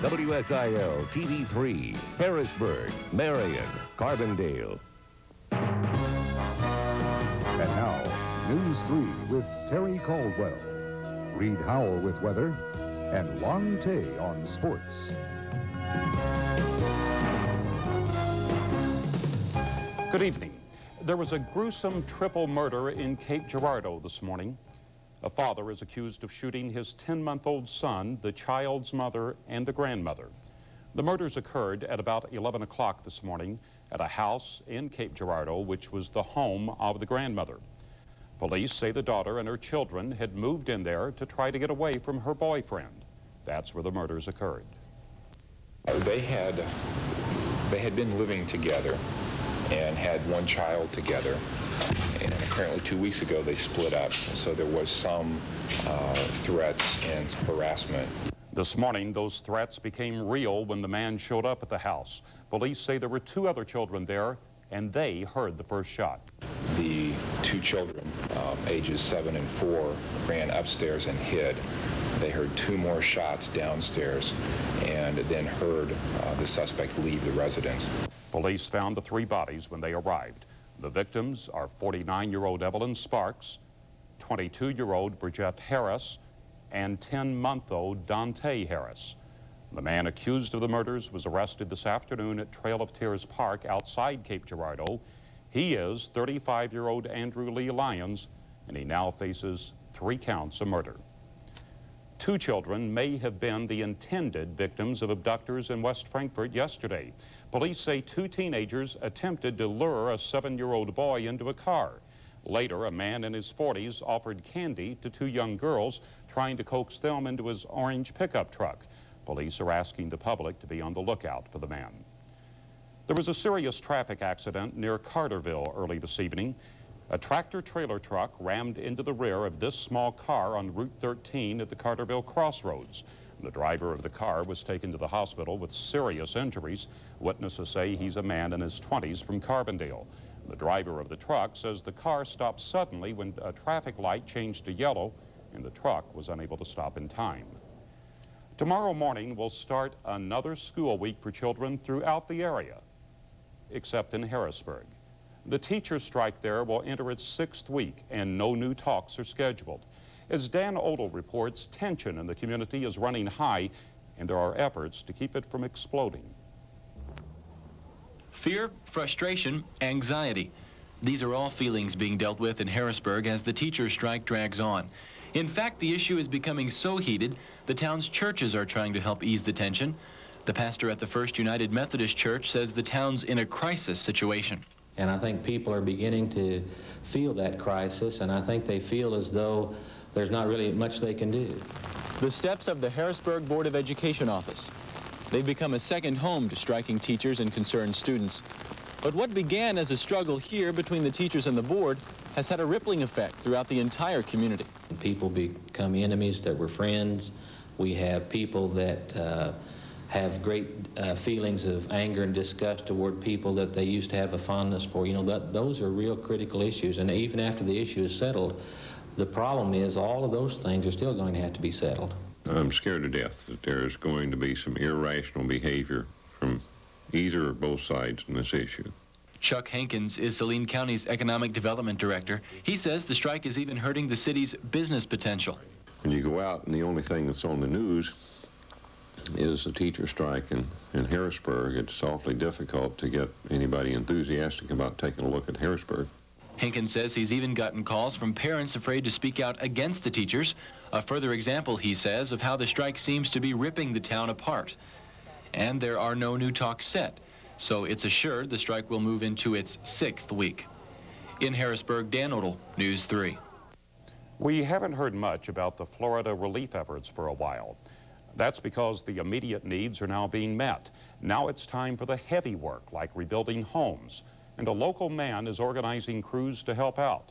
WSIL TV3, Harrisburg, Marion, Carbondale. And now, News 3 with Terry Caldwell, Reed Howell with weather, and Lon Tay on sports. Good evening. There was a gruesome triple murder in Cape Girardeau this morning. A father is accused of shooting his 10-month-old son, the child's mother, and the grandmother. The murders occurred at about 11 o'clock this morning at a house in Cape Girardeau, which was the home of the grandmother. Police say the daughter and her children had moved in there to try to get away from her boyfriend. That's where the murders occurred. They had been living together and had one child together, and apparently 2 weeks ago they split up, so there was some threats and harassment. This morning, those threats became real when the man showed up at the house. Police say there were 2 other children there, and they heard the first shot. The 2 children, ages 7 and 4, ran upstairs and hid. They heard 2 more shots downstairs and then heard the suspect leave the residence. Police found the 3 bodies when they arrived. The victims are 49-year-old Evelyn Sparks, 22-year-old Bridgette Harris, and 10-month-old Dante Harris. The man accused of the murders was arrested this afternoon at Trail of Tears Park outside Cape Girardeau. He is 35-year-old Andrew Lee Lyons, and he now faces 3 counts of murder. 2 children may have been the intended victims of abductors in West Frankfort yesterday. Police say 2 teenagers attempted to lure a 7-year-old boy into a car. Later, a man in his 40s offered candy to 2 young girls, trying to coax them into his orange pickup truck. Police are asking the public to be on the lookout for the man. There was a serious traffic accident near Carterville early this evening. A tractor-trailer truck rammed into the rear of this small car on Route 13 at the Carterville Crossroads. The driver of the car was taken to the hospital with serious injuries. Witnesses say he's a man in his 20s from Carbondale. The driver of the truck says the car stopped suddenly when a traffic light changed to yellow, and the truck was unable to stop in time. Tomorrow morning will start another school week for children throughout the area, except in Harrisburg. The teacher strike there will enter its 6th week, and no new talks are scheduled. As Dan Odle reports, tension in the community is running high, and there are efforts to keep it from exploding. Fear, frustration, anxiety. These are all feelings being dealt with in Harrisburg as the teacher strike drags on. In fact, the issue is becoming so heated, the town's churches are trying to help ease the tension. The pastor at the First United Methodist Church says the town's in a crisis situation. And I think people are beginning to feel that crisis, and I think they feel as though there's not really much they can do. The steps of the Harrisburg Board of Education office. They've become a second home to striking teachers and concerned students. But what began as a struggle here between the teachers and the board has had a rippling effect throughout the entire community. People become enemies that were friends. We have people that have great feelings of anger and disgust toward people that they used to have a fondness for. You know, those are real critical issues, and even after the issue is settled, the problem is all of those things are still going to have to be settled. I'm scared to death that there's going to be some irrational behavior from either or both sides in this issue. Chuck Hankins is Saline County's Economic Development Director. He says the strike is even hurting the city's business potential. When you go out and the only thing that's on the news is the teacher strike in Harrisburg, it's awfully difficult to get anybody enthusiastic about taking a look at Harrisburg. Hankins says he's even gotten calls from parents afraid to speak out against the teachers. A further example, he says, of how the strike seems to be ripping the town apart. And there are no new talks set, so it's assured the strike will move into its 6th week. In Harrisburg, Dan Odle, News 3. We haven't heard much about the Florida relief efforts for a while. That's because the immediate needs are now being met. Now it's time for the heavy work, like rebuilding homes, and a local man is organizing crews to help out.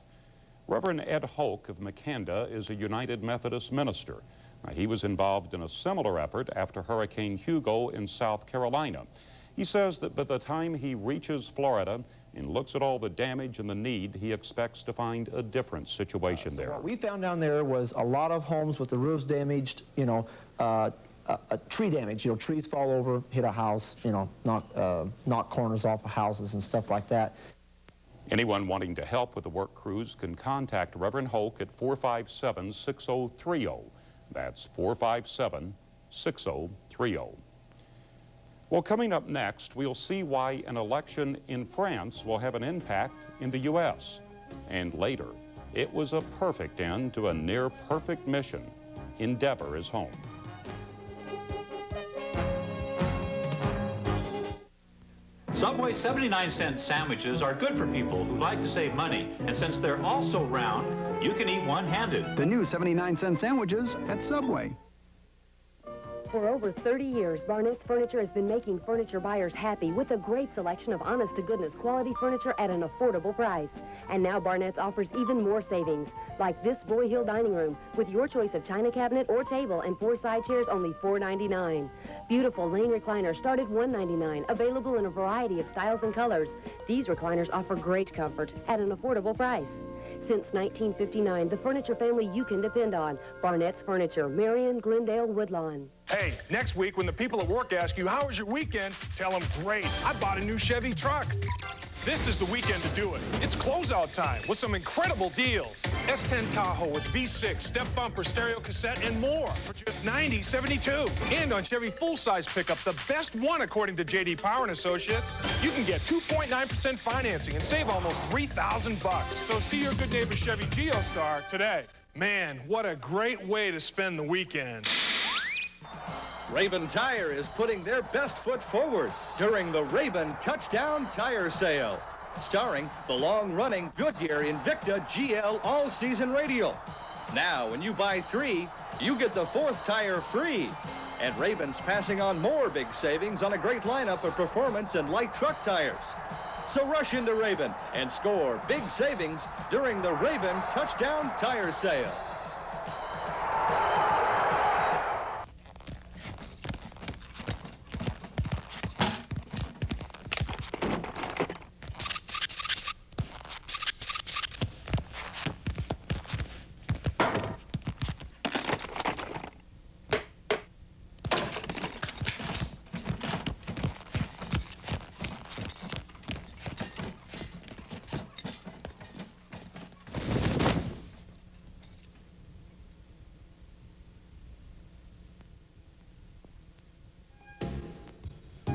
Reverend Ed Hoke of McKenda is a United Methodist minister. He was involved in a similar effort after Hurricane Hugo in South Carolina. He says that by the time he reaches Florida and looks at all the damage and the need, he expects to find a different situation there. What we found down there was a lot of homes with the roofs damaged, you know, tree damage. Trees fall over, hit a house, knock corners off of houses and stuff like that. Anyone wanting to help with the work crews can contact Reverend Hoke at 457-6030. That's 457-6030. Well, coming up next, we'll see why an election in France will have an impact in the U.S. And later, it was a perfect end to a near-perfect mission. Endeavor is home. Subway 79-cent sandwiches are good for people who like to save money, and since they're also round, you can eat one-handed. The new 79-cent sandwiches at Subway. For over 30 years, Barnett's Furniture has been making furniture buyers happy with a great selection of honest-to-goodness quality furniture at an affordable price. And now Barnett's offers even more savings, like this Boy Hill dining room with your choice of china cabinet or table and 4 side chairs only $4.99. Beautiful Lane recliners start at $1.99, available in a variety of styles and colors. These recliners offer great comfort at an affordable price. Since 1959, the furniture family you can depend on. Barnett's Furniture, Marion, Glendale, Woodlawn. Hey, next week when the people at work ask you, how was your weekend? Tell them, great, I bought a new Chevy truck. This is the weekend to do it. It's closeout time with some incredible deals. S10 Tahoe with V6, step bumper, stereo cassette, and more for just $90.72. And on Chevy full-size pickup, the best one according to J.D. Power & Associates, you can get 2.9% financing and save almost $3,000. So see your good neighbor Chevy GeoStar today. Man, what a great way to spend the weekend. Raven Tire is putting their best foot forward during the Raven Touchdown Tire Sale, starring the long-running Goodyear Invicta GL All-Season Radial. Now, when you buy 3, you get the 4th tire free. And Raven's passing on more big savings on a great lineup of performance and light truck tires. So rush into Raven and score big savings during the Raven Touchdown Tire Sale.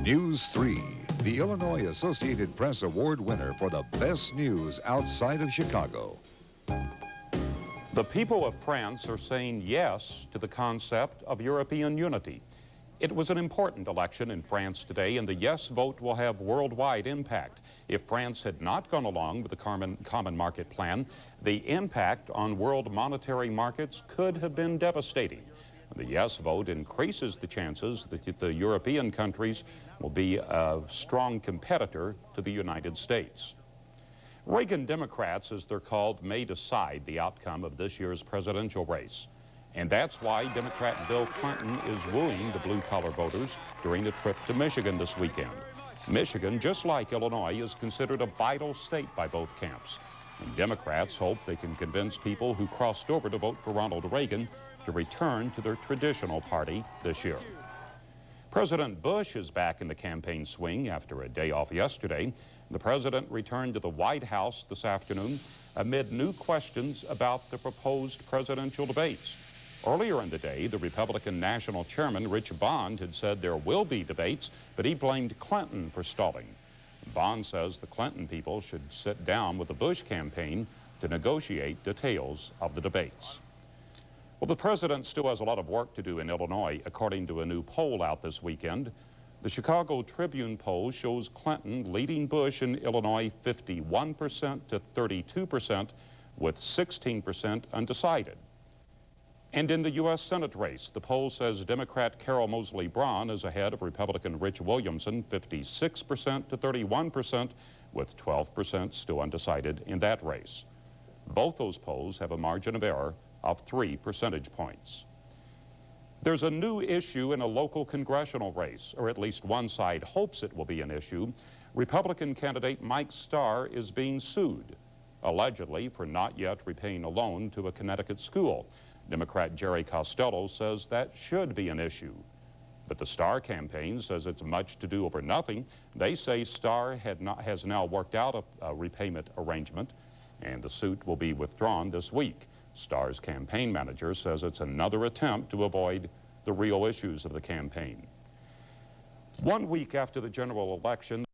News 3, the Illinois Associated Press Award winner for the best news outside of Chicago. The people of France are saying yes to the concept of European unity. It was an important election in France today, and the yes vote will have worldwide impact. If France had not gone along with the common market plan, the impact on world monetary markets could have been devastating. The yes vote increases the chances that the European countries will be a strong competitor to the United States. Reagan Democrats, as they're called, may decide the outcome of this year's presidential race. And that's why Democrat Bill Clinton is wooing the blue-collar voters during a trip to Michigan this weekend. Michigan, just like Illinois, is considered a vital state by both camps. And Democrats hope they can convince people who crossed over to vote for Ronald Reagan to return to their traditional party this year. President Bush is back in the campaign swing after a day off yesterday. The president returned to the White House this afternoon amid new questions about the proposed presidential debates. Earlier in the day, the Republican National Chairman, Rich Bond, had said there will be debates, but he blamed Clinton for stalling. Bond says the Clinton people should sit down with the Bush campaign to negotiate details of the debates. Well, the president still has a lot of work to do in Illinois, according to a new poll out this weekend. The Chicago Tribune poll shows Clinton leading Bush in Illinois 51% to 32%, with 16% undecided. And in the U.S. Senate race, the poll says Democrat Carol Moseley Braun is ahead of Republican Rich Williamson 56% to 31%, with 12% still undecided in that race. Both those polls have a margin of error of 3 percentage points. There's a new issue in a local congressional race, or at least one side hopes it will be an issue. Republican candidate Mike Starr is being sued, allegedly for not yet repaying a loan to a Connecticut school. Democrat Jerry Costello says that should be an issue. But the Star campaign says it's much to do over nothing. They say Star has now worked out a repayment arrangement, and the suit will be withdrawn this week. Star's campaign manager says it's another attempt to avoid the real issues of the campaign. 1 week after the general election,